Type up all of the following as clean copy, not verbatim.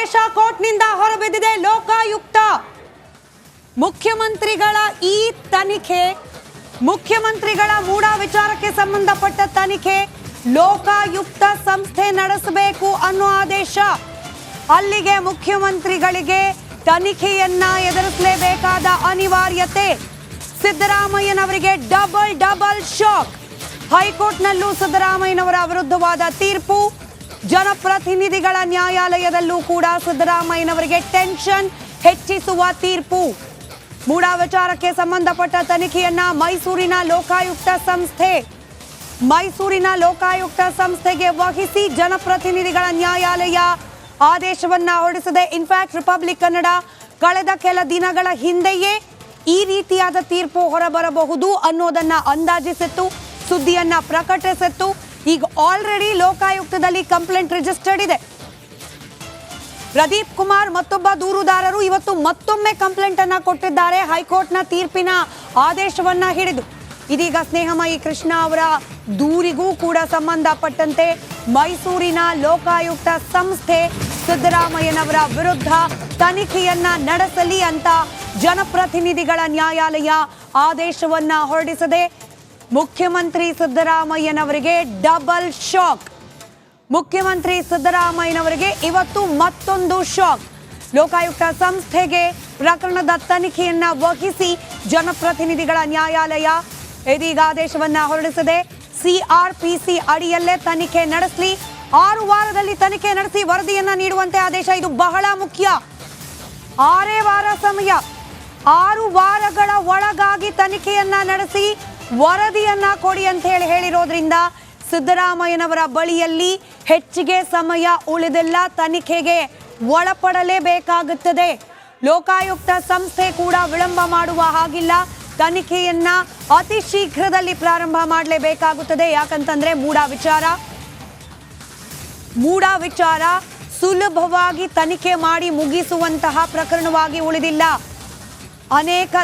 ಆದೇಶ ಕೋರ್ಟ್ನಿಂದ ಹೊರಬಿದ್ದಿದೆ. ಲೋಕಾಯುಕ್ತ ಮುಖ್ಯಮಂತ್ರಿಗಳ ಈ ತನಿಖೆ, ಮುಖ್ಯಮಂತ್ರಿಗಳ ಮೂಡ ವಿಚಾರಕ್ಕೆ ಸಂಬಂಧಪಟ್ಟ ತನಿಖೆ ಲೋಕಾಯುಕ್ತ ಸಂಸ್ಥೆ ನಡೆಸಬೇಕು ಅನ್ನೋ ಆದೇಶ. ಅಲ್ಲಿಗೆ ಮುಖ್ಯಮಂತ್ರಿಗಳಿಗೆ ತನಿಖೆಯನ್ನ ಎದುರಿಸಲೇಬೇಕಾದ ಅನಿವಾರ್ಯತೆ. ಸಿದ್ದರಾಮಯ್ಯನವರಿಗೆ ಡಬಲ್ ಶಾಕ್. ಹೈಕೋರ್ಟ್ನಲ್ಲೂ ಸಿದ್ದರಾಮಯ್ಯನವರ ವಿರುದ್ಧವಾದ ತೀರ್ಪು, ಜನಪ್ರತಿನಿಧಿಗಳ ನ್ಯಾಯಾಲಯದಲ್ಲೂ ಕೂಡ ಸಿದ್ದರಾಮಯ್ಯನವರಿಗೆ ಟೆನ್ಷನ್ ಹೆಚ್ಚಿಸುವ ತೀರ್ಪು. ಮೂಡ ವಿಚಾರಕ್ಕೆ ಸಂಬಂಧಪಟ್ಟ ತನಿಖೆಯನ್ನ ಮೈಸೂರಿನ ಲೋಕಾಯುಕ್ತ ಸಂಸ್ಥೆಗೆ ವಹಿಸಿ ಜನಪ್ರತಿನಿಧಿಗಳ ನ್ಯಾಯಾಲಯ ಆದೇಶವನ್ನ ಹೊರಡಿಸಿದೆ. ಇನ್ಫ್ಯಾಕ್ಟ್ ರಿಪಬ್ಲಿಕ್ ಕನ್ನಡ ಕಳೆದ ಕೆಲ ದಿನಗಳ ಹಿಂದೆಯೇ ಈ ರೀತಿಯಾದ ತೀರ್ಪು ಹೊರಬರಬಹುದು ಅನ್ನೋದನ್ನ ಅಂದಾಜಿಸಿತ್ತು, ಸುದ್ದಿಯನ್ನ ಪ್ರಕಟಿಸಿತ್ತು. ಈಗ ಆಲ್ರೆಡಿ ಲೋಕಾಯುಕ್ತದಲ್ಲಿ ಕಂಪ್ಲೇಂಟ್ ರಿಜಿಸ್ಟರ್ಡ್ ಇದೆ. ಪ್ರದೀಪ್ ಕುಮಾರ್ ಮತ್ತೊಬ್ಬ ದೂರುದಾರರು ಇವತ್ತು ಮತ್ತೊಮ್ಮೆ ಕಂಪ್ಲೇಂಟ್ ಅನ್ನ ಕೊಟ್ಟಿದ್ದಾರೆ ಹೈಕೋರ್ಟ್ನ ತೀರ್ಪಿನ ಆದೇಶವನ್ನ ಹಿಡಿದು. ಇದೀಗ ಸ್ನೇಹಮಯಿ ಕೃಷ್ಣ ಅವರ ದೂರಿಗೂ ಕೂಡ ಸಂಬಂಧಪಟ್ಟಂತೆ ಮೈಸೂರಿನ ಲೋಕಾಯುಕ್ತ ಸಂಸ್ಥೆ ಸಿದ್ದರಾಮಯ್ಯನವರ ವಿರುದ್ಧ ತನಿಖೆಯನ್ನ ನಡೆಸಲಿ ಅಂತ ಜನಪ್ರತಿನಿಧಿಗಳ ನ್ಯಾಯಾಲಯ ಆದೇಶವನ್ನ ಹೊರಡಿಸಿದೆ. ಮುಖ್ಯಮಂತ್ರಿ ಸಿದ್ದರಾಮಯ್ಯನವರಿಗೆ ಡಬಲ್ ಶಾಕ್. ಮುಖ್ಯಮಂತ್ರಿ ಸಿದ್ದರಾಮಯ್ಯನವರಿಗೆ ಇವತ್ತು ಮತ್ತೊಂದು ಶಾಕ್. ಲೋಕಾಯುಕ್ತ ಸಂಸ್ಥೆಗೆ ಪ್ರಕರಣದ ತನಿಖೆಯನ್ನ ವಹಿಸಿ ಜನಪ್ರತಿನಿಧಿಗಳ ನ್ಯಾಯಾಲಯ ಇದೀಗ ಆದೇಶವನ್ನ ಹೊರಡಿಸಿದೆ. ಸಿಆರ್ಪಿಸಿ ಅಡಿಯಲ್ಲೇ ತನಿಖೆ ನಡೆಸಲಿ, 6 ವಾರದಲ್ಲಿ ತನಿಖೆ ನಡೆಸಿ ವರದಿಯನ್ನ ನೀಡುವಂತೆ ಆದೇಶ. ಇದು ಬಹಳ ಮುಖ್ಯ. 6 ವಾರ ಸಮಯ, 6 ವಾರಗಳ ಒಳಗಾಗಿ ತನಿಖೆಯನ್ನ ನಡೆಸಿ ವರದಿಯನ್ನ ಕೊಡಿ ಅಂತ ಹೇಳಿರೋದ್ರಿಂದ ಸಿದ್ದರಾಮಯ್ಯನವರ ಬಳಿಯಲ್ಲಿ ಹೆಚ್ಚಿಗೆ ಸಮಯ ಉಳಿದಿಲ್ಲ. ತನಿಖೆಗೆ ಒಳಪಡಲೇಬೇಕಾಗುತ್ತದೆ. ಲೋಕಾಯುಕ್ತ ಸಂಸ್ಥೆ ಕೂಡ ವಿಳಂಬ ಮಾಡುವ ಹಾಗಿಲ್ಲ. ತನಿಖೆಯನ್ನ ಅತಿ ಶೀಘ್ರದಲ್ಲಿ ಪ್ರಾರಂಭ ಮಾಡಲೇಬೇಕಾಗುತ್ತದೆ. ಯಾಕಂತಂದ್ರೆ ಮೂಡ ವಿಚಾರ ಸುಲಭವಾಗಿ ತನಿಖೆ ಮಾಡಿ ಮುಗಿಸುವಂತಹ ಪ್ರಕರಣವಾಗಿ ಉಳಿದಿಲ್ಲ. ಅನೇಕ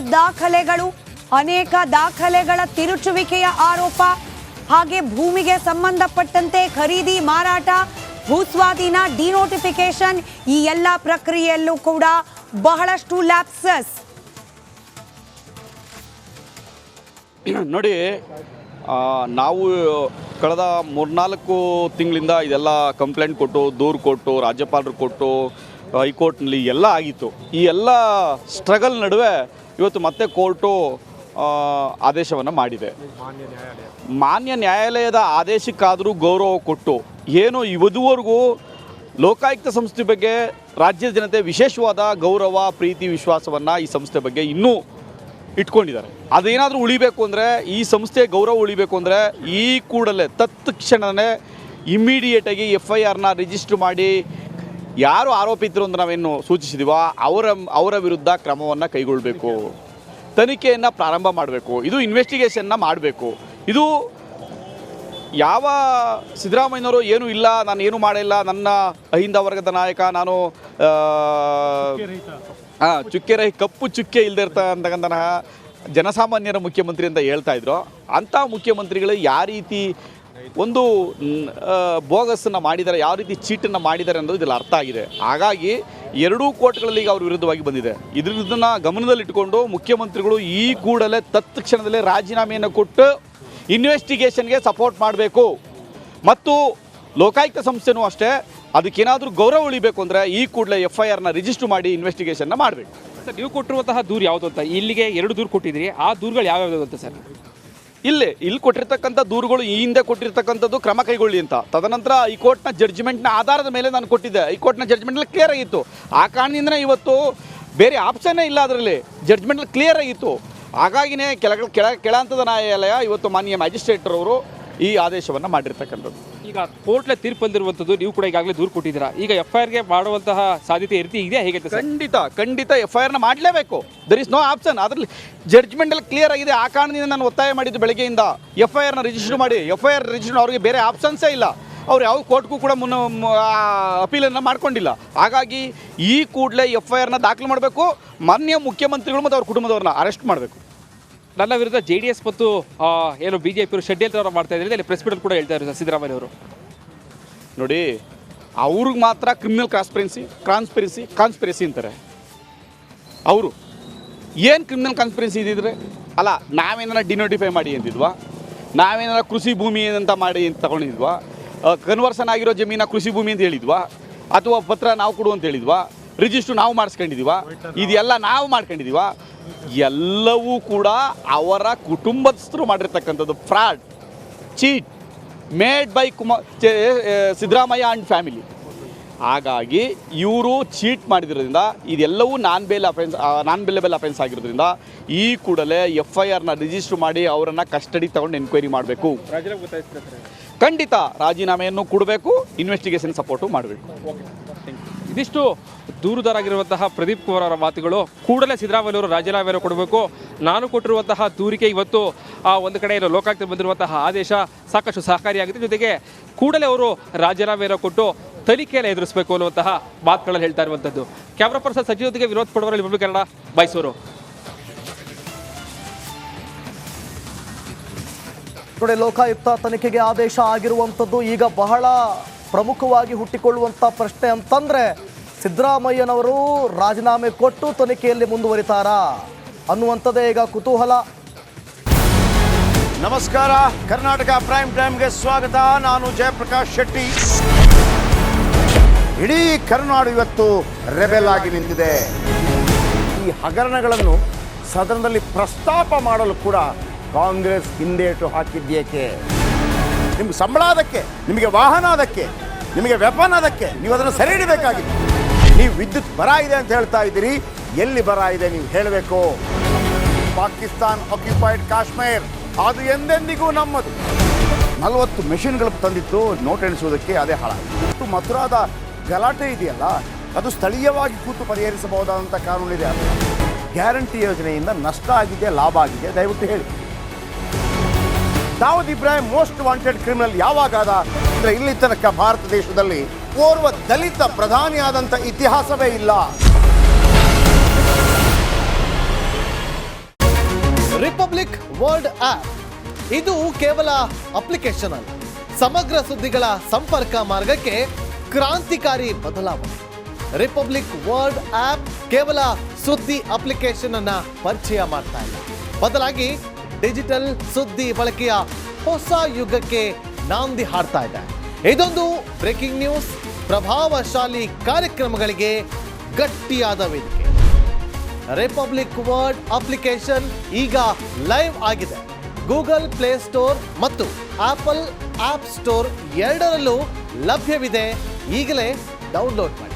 ದಾಖಲೆಗಳ ತಿರುಚುವಿಕೆಯ ಆರೋಪ, ಹಾಗೆ ಭೂಮಿಗೆ ಸಂಬಂಧಪಟ್ಟಂತೆ ಖರೀದಿ, ಮಾರಾಟ, ಭೂಸ್ವಾಧೀನ, ಡಿನೋಟಿಫಿಕೇಶನ್, ಈ ಎಲ್ಲ ಪ್ರಕ್ರಿಯೆಯಲ್ಲೂ ಕೂಡ ಬಹಳಷ್ಟು ಲ್ಯಾಪ್ಸಸ್. ನೋಡಿ, ನಾವು ಕಳೆದ 3-4 ತಿಂಗಳಿಂದ ಇದೆಲ್ಲ ಕಂಪ್ಲೇಂಟ್ ಕೊಟ್ಟು, ದೂರು ಕೊಟ್ಟು, ರಾಜ್ಯಪಾಲರು ಕೊಟ್ಟು, ಹೈಕೋರ್ಟ್ನಲ್ಲಿ ಎಲ್ಲ ಆಗಿತ್ತು. ಈ ಎಲ್ಲ ಸ್ಟ್ರಗಲ್ ನಡುವೆ ಇವತ್ತು ಮತ್ತೆ ಕೋರ್ಟು ಆದೇಶವನ್ನು ಮಾಡಿದೆ. ಮಾನ್ಯ ನ್ಯಾಯಾಲಯದ ಆದೇಶಕ್ಕಾದರೂ ಗೌರವ ಕೊಟ್ಟು, ಏನು ಇದುವರೆಗೂ ಲೋಕಾಯುಕ್ತ ಸಂಸ್ಥೆ ಬಗ್ಗೆ ರಾಜ್ಯದ ಜನತೆ ವಿಶೇಷವಾದ ಗೌರವ, ಪ್ರೀತಿ, ವಿಶ್ವಾಸವನ್ನು ಈ ಸಂಸ್ಥೆ ಬಗ್ಗೆ ಇನ್ನೂ ಇಟ್ಕೊಂಡಿದ್ದಾರೆ. ಅದೇನಾದರೂ ಉಳಿಬೇಕು ಅಂದರೆ, ಈ ಸಂಸ್ಥೆ ಗೌರವ ಉಳಿಬೇಕು ಅಂದರೆ ಈ ಕೂಡಲೇ ತತ್ಕ್ಷಣವೇ ಇಮ್ಮಿಡಿಯೇಟಾಗಿ FIRನ ರಿಜಿಸ್ಟರ್ ಮಾಡಿ ಯಾರು ಆರೋಪಿತರು ಅಂತ ನಾವೇನು ಸೂಚಿಸಿದೀವೋ ಅವರ ವಿರುದ್ಧ ಕ್ರಮವನ್ನು ಕೈಗೊಳ್ಳಬೇಕು, ತನಿಖೆಯನ್ನು ಪ್ರಾರಂಭ ಮಾಡಬೇಕು, ಇದು ಇನ್ವೆಸ್ಟಿಗೇಷನ್ನ ಮಾಡಬೇಕು. ಇದು ಯಾವ ಸಿದ್ದರಾಮಯ್ಯನವರು ಏನೂ ಇಲ್ಲ, ನಾನು ಏನೂ ಮಾಡಿಲ್ಲ, ನನ್ನ ಅಹಿಂದ ವರ್ಗದ ನಾಯಕ, ನಾನು ಕಪ್ಪು ಚುಕ್ಕೆ ಇಲ್ಲದೆ ಇರ್ತಕ್ಕಂತಹ ಜನಸಾಮಾನ್ಯರ ಮುಖ್ಯಮಂತ್ರಿ ಅಂತ ಹೇಳ್ತಾ ಇದ್ರು. ಅಂಥ ಮುಖ್ಯಮಂತ್ರಿಗಳು ಯಾವ ರೀತಿ ಒಂದು ಬೋಗಸನ್ನು ಮಾಡಿದ್ದಾರೆ, ಯಾವ ರೀತಿ ಚೀಟನ್ನು ಮಾಡಿದ್ದಾರೆ ಅನ್ನೋದು ಇದರಲ್ಲಿ ಅರ್ಥ ಆಗಿದೆ. ಹಾಗಾಗಿ 2 ಕೋರ್ಟ್ಗಳಲ್ಲಿ ಈಗ ಅವ್ರ ವಿರುದ್ಧವಾಗಿ ಬಂದಿದೆ. ಇದನ್ನ ಗಮನದಲ್ಲಿಟ್ಟುಕೊಂಡು ಮುಖ್ಯಮಂತ್ರಿಗಳು ಈ ಕೂಡಲೇ ತತ್ಕ್ಷಣದಲ್ಲೇ ರಾಜೀನಾಮೆಯನ್ನು ಕೊಟ್ಟು ಇನ್ವೆಸ್ಟಿಗೇಷನ್ಗೆ ಸಪೋರ್ಟ್ ಮಾಡಬೇಕು. ಮತ್ತು ಲೋಕಾಯುಕ್ತ ಸಂಸ್ಥೆನೂ ಅಷ್ಟೇ, ಅದಕ್ಕೇನಾದರೂ ಗೌರವ ಉಳಿಬೇಕು ಅಂದರೆ ಈ ಕೂಡಲೇ FIRನ ರಿಜಿಸ್ಟರ್ ಮಾಡಿ ಇನ್ವೆಸ್ಟಿಗೇಷನ್ನ ಮಾಡಬೇಕು. ಸರ್, ನೀವು ಕೊಟ್ಟಿರುವಂತಹ ದೂರು ಯಾವುದು ಅಂತ, ಇಲ್ಲಿಗೆ 2 ದೂರು ಕೊಟ್ಟಿದ್ದೀರಿ, ಆ ದೂರುಗಳು ಯಾವ್ಯಾವುದು ಅಂತ ಸರ್? ಇಲ್ಲಿ ಕೊಟ್ಟಿರ್ತಕ್ಕಂಥ ದೂರುಗಳು ಈ ಹಿಂದೆ ಕೊಟ್ಟಿರ್ತಕ್ಕಂಥದ್ದು ಕ್ರಮ ಕೈಗೊಳ್ಳಿ ಅಂತ. ತದನಂತರ ಹೈಕೋರ್ಟ್ನ ಜಡ್ಜ್ಮೆಂಟ್ನ ಆಧಾರದ ಮೇಲೆ ನಾನು ಕೊಟ್ಟಿದ್ದೆ. ಹೈಕೋರ್ಟ್ನ ಜಡ್ಜ್ಮೆಂಟಲ್ಲಿ ಕ್ಲಿಯರ್ ಆಗಿತ್ತು. ಆ ಕಾರಣದಿಂದನೇ ಇವತ್ತು ಬೇರೆ ಆಪ್ಷನ್ನೇ ಇಲ್ಲ, ಅದರಲ್ಲಿ ಜಡ್ಜ್ಮೆಂಟಲ್ಲಿ ಕ್ಲಿಯರ್ ಆಗಿತ್ತು. ಹಾಗಾಗಿನೇ ಕೆಳ ಹಂತದ ನ್ಯಾಯಾಲಯ ಇವತ್ತು ಮಾನ್ಯ ಮ್ಯಾಜಿಸ್ಟ್ರೇಟ್ರವರು ಈ ಆದೇಶವನ್ನು ಮಾಡಿರ್ತಕ್ಕಂಥದ್ದು. ಈಗ ಕೋರ್ಟ್ಲೆ ತೀರ್ಪು ಬಂದಿರುವಂಥದ್ದು, ನೀವು ಕೂಡ ಈಗಾಗಲೇ ದೂರು ಕೊಟ್ಟಿದ್ದೀರಾ. ಈಗ FIRಗೆ ಮಾಡುವಂತಹ ಸಾಧ್ಯತೆ ಇದೆಯಾ, ಹೇಗೆ? ಖಂಡಿತ FIRನ ಮಾಡಲೇಬೇಕು. There is no option. ಅದರಲ್ಲಿ ಜಡ್ಜ್ಮೆಂಟಲ್ಲಿ ಕ್ಲಿಯರ್ ಆಗಿದೆ. ಆ ಕಾರಣದಿಂದ ನಾನು ಒತ್ತಾಯ ಮಾಡಿದ್ದು ಬೆಳಗ್ಗೆಯಿಂದ FIRನ ರಿಜಿಸ್ಟರ್ ಮಾಡಿ. FIR ರಿಜಿಸ್ಟರ್ ಅವ್ರಿಗೆ ಬೇರೆ ಆಪ್ಷನ್ಸೇ ಇಲ್ಲ. ಅವ್ರು ಯಾವ ಕೋರ್ಟ್ಗೂ ಕೂಡ ಅಪೀಲನ್ನು ಮಾಡ್ಕೊಂಡಿಲ್ಲ. ಹಾಗಾಗಿ ಈ ಕೂಡಲೇ FIRನ ದಾಖಲು ಮಾಡಬೇಕು. ಮಾನ್ಯ ಮುಖ್ಯಮಂತ್ರಿಗಳು ಮತ್ತು ಅವ್ರ ಕುಟುಂಬದವ್ರನ್ನ ಅರೆಸ್ಟ್ ಮಾಡಬೇಕು. ನನ್ನ ವಿರುದ್ಧ JDS ಮತ್ತು ಏನು BJP ಷಡ್ಯಂತ್ರ ಮಾಡ್ತಾ ಇದ್ದಾರೆ, ಅಲ್ಲಿ ಪ್ರೆಸ್ ಮೀಟಲ್ಲಿ ಕೂಡ ಹೇಳ್ತಾ ಇದ್ದಾರೆ ಸಿದ್ದರಾಮಯ್ಯ ಅವರು. ನೋಡಿ, ಅವ್ರಿಗೆ ಮಾತ್ರ ಕ್ರಿಮಿನಲ್ ಕಾನ್ಸ್ಪಿರೆಸಿ ಅಂತಾರೆ. ಅವರು ಏನು ಕ್ರಿಮಿನಲ್ ಕಾನ್ಸ್ಪಿರೆಸಿ ಇದ್ದಿದ್ರೆ ಅಲ್ಲ, ನಾವೇನಾರ ಡಿನೋಟಿಫೈ ಮಾಡಿ ಅಂತಿದ್ವಾ, ನಾವೇನಾರ ಕೃಷಿ ಭೂಮಿ ಅಂತ ಮಾಡಿ ಅಂತ ತಗೊಂಡಿದ್ವಾ, ಕನ್ವರ್ಷನ್ ಆಗಿರೋ ಜಮೀನ ಕೃಷಿ ಭೂಮಿ ಅಂತ ಹೇಳಿದ್ವಾ, ಅಥವಾ ಪತ್ರ ನಾವು ಕೊಡು ಅಂತ ಹೇಳಿದ್ವಾ, ರಿಜಿಸ್ಟ್ರು ನಾವು ಮಾಡಿಸ್ಕೊಂಡಿದ್ದೀವ, ಇದೆಲ್ಲ ನಾವು ಮಾಡ್ಕೊಂಡಿದ್ದೀವ. ಎಲ್ಲವೂ ಕೂಡ ಅವರ ಕುಟುಂಬಸ್ಥರು ಮಾಡಿರ್ತಕ್ಕಂಥದ್ದು fraud, cheat made by Siddaramaiah and family. ಹಾಗಾಗಿ ಇವರು ಚೀಟ್ ಮಾಡಿದ್ರಿಂದ ಇದೆಲ್ಲವೂ ನಾನ್ ಬೇಲೆಬಲ್ ಅಫೆನ್ಸ್ ಆಗಿರೋದ್ರಿಂದ ಈ ಕೂಡಲೇ FIR ರಿಜಿಸ್ಟರ್ ಮಾಡಿ ಅವರನ್ನು ಕಸ್ಟಡಿ ತಗೊಂಡು ಎನ್ಕ್ವೈರಿ ಮಾಡಬೇಕು. ಖಂಡಿತ ರಾಜೀನಾಮೆಯನ್ನು ಕೊಡಬೇಕು, ಇನ್ವೆಸ್ಟಿಗೇಷನ್ ಸಪೋರ್ಟು ಮಾಡಬೇಕು. ಇದಿಷ್ಟು ದೂರುದಾರಾಗಿರುವಂತಹ ಪ್ರದೀಪ್ ಕುಮಾರ್ ಅವರ ಮಾತುಗಳು. ಕೂಡಲೇ ಸಿದ್ದರಾಮಯ್ಯ ಅವರು ರಾಜೀನಾಮೆಯನ್ನು ಕೊಡಬೇಕು. ನಾನು ಕೊಟ್ಟಿರುವಂತಹ ದೂರಿಗೆ ಇವತ್ತು ಒಂದು ಕಡೆ ಲೋಕಾಯುಕ್ತ ಬಂದಿರುವಂತಹ ಆದೇಶ ಸಾಕಷ್ಟು ಸಹಕಾರಿಯಾಗಿದೆ. ಜೊತೆಗೆ ಕೂಡಲೇ ಅವರು ರಾಜೀನಾಮೆಯನ್ನು ಕೊಟ್ಟು ತನಿಖೆಯನ್ನು ಎದುರಿಸಬೇಕು ಅನ್ನುವಂತಹ ಮಾತುಗಳನ್ನು ಹೇಳ್ತಾ ಇರುವಂಥದ್ದು. ಕ್ಯಾಮ್ರಾ ಪರ್ಸನ್ ಸಚಿವ ಜೊತೆಗೆ ವಿನೋದ್ ಪಡವರ, ರಿಪಬ್ಲಿಕ್ ಕನ್ನಡ, ಮೈಸೂರು. ನೋಡಿ, ಲೋಕಾಯುಕ್ತ ತನಿಖೆಗೆ ಆದೇಶ ಆಗಿರುವಂಥದ್ದು ಈಗ ಬಹಳ ಪ್ರಮುಖವಾಗಿ ಹುಟ್ಟಿಕೊಳ್ಳುವಂಥ ಪ್ರಶ್ನೆ ಅಂತಂದರೆ, ಸಿದ್ದರಾಮಯ್ಯನವರು ರಾಜೀನಾಮೆ ಕೊಟ್ಟು ತನಿಖೆಯಲ್ಲಿ ಮುಂದುವರಿತಾರಾ ಅನ್ನುವಂಥದ್ದೇ ಈಗ ಕುತೂಹಲ. ನಮಸ್ಕಾರ, ಕರ್ನಾಟಕ ಪ್ರೈಮ್ ಟೈಮ್ಗೆ ಸ್ವಾಗತ. ನಾನು ಜಯಪ್ರಕಾಶ್ ಶೆಟ್ಟಿ. ಇಡೀ ಕರ್ನಾಡು ಇವತ್ತು ರೆಬೆಲ್ ಆಗಿ ನಿಂತಿದೆ. ಈ ಹಗರಣಗಳನ್ನು ಸದನದಲ್ಲಿ ಪ್ರಸ್ತಾಪ ಮಾಡಲು ಕೂಡ ಕಾಂಗ್ರೆಸ್ ಹಿಂದೇಟು ಹಾಕಿದ್ದೇಕೆ? ನಿಮ್ಗೆ ಸಂಬಳ ಅದಕ್ಕೆ, ನಿಮಗೆ ವಾಹನ ಅದಕ್ಕೆ, ನಿಮಗೆ ವೆಪನ್ ಅದಕ್ಕೆ, ನೀವು ಅದನ್ನು ಸೆರೆ ಹಿಡಿಬೇಕಾಗಿದೆ. ನೀವು ವಿದ್ಯುತ್ ಬರ ಇದೆ ಅಂತ ಹೇಳ್ತಾ ಇದ್ದೀರಿ, ಎಲ್ಲಿ ಬರ ಇದೆ ನೀವು ಹೇಳಬೇಕು. ಪಾಕಿಸ್ತಾನ್ ಆಕ್ಯುಪೈಡ್ ಕಾಶ್ಮೀರ್ ಅದು ಎಂದೆಂದಿಗೂ ನಮ್ಮದು. 40 ಮೆಷಿನ್ಗಳು ತಂದಿತ್ತು ನೋಟ್ ಎಣಿಸುವುದಕ್ಕೆ, ಅದೇ ಹಾಳಾಯಿತು. ಮಥುರಾದ ಗಲಾಟೆ ಇದೆಯಲ್ಲ, ಅದು ಸ್ಥಳೀಯವಾಗಿ ಕೂತು ಪರಿಹರಿಸಬಹುದಾದಂಥ ಕಾನೂನಿದೆ. ಗ್ಯಾರಂಟಿ ಯೋಜನೆಯಿಂದ ನಷ್ಟ ಆಗಿದೆ, ಲಾಭ ಆಗಿದೆ, ದಯವಿಟ್ಟು ಹೇಳಿ. Dawood Ibrahim most wanted criminal ಯಾವಾಗಾದ ಅಂದರೆ ಇಲ್ಲಿ ತನಕ ಭಾರತ ದೇಶದಲ್ಲಿ ಓರ್ವ ದಲಿತ ಪ್ರಧಾನಿಯಾದಂಥ ಇತಿಹಾಸವೇ ಇಲ್ಲ. ರಿಪಬ್ಲಿಕ್ ವರ್ಲ್ಡ್ ಆಪ್ ಇದು ಕೇವಲ ಅಪ್ಲಿಕೇಶನ್ ಅಲ್ಲ, ಸಮಗ್ರ ಸುದ್ದಿಗಳ ಸಂಪರ್ಕ ಮಾರ್ಗಕ್ಕೆ ಕ್ರಾಂತಿಕಾರಿ ಬದಲಾವಣೆ. ರಿಪಬ್ಲಿಕ್ ವರ್ಲ್ಡ್ ಆಪ್ ಕೇವಲ ಸುದ್ದಿ ಅಪ್ಲಿಕೇಶನ್ ಅನ್ನ ಪರಿಚಯ ಮಾಡ್ತಾ ಇಲ್ಲ, ಬದಲಾಗಿ ಡಿಜಿಟಲ್ ಸುದ್ದಿ ಬಳಕೆಯ ಹೊಸ ಯುಗಕ್ಕೆ ನಾಂದಿ ಹಾಡ್ತಾ ಇದೆ. ಇದೊಂದು ಬ್ರೇಕಿಂಗ್ ನ್ಯೂಸ್, ಪ್ರಭಾವಶಾಲಿ ಕಾರ್ಯಕ್ರಮಗಳಿಗೆ ಗಟ್ಟಿಯಾದ ವೇದಿಕೆ. ರಿಪಬ್ಲಿಕ್ ವರ್ಲ್ಡ್ ಅಪ್ಲಿಕೇಶನ್ ಈಗ ಲೈವ್ ಆಗಿದೆ. ಗೂಗಲ್ ಪ್ಲೇ ಸ್ಟೋರ್ ಮತ್ತು ಆಪಲ್ ಆಪ್ ಸ್ಟೋರ್ ಎರಡರಲ್ಲೂ ಲಭ್ಯವಿದೆ. ಈಗಲೇ ಡೌನ್ಲೋಡ್ ಮಾಡಿ.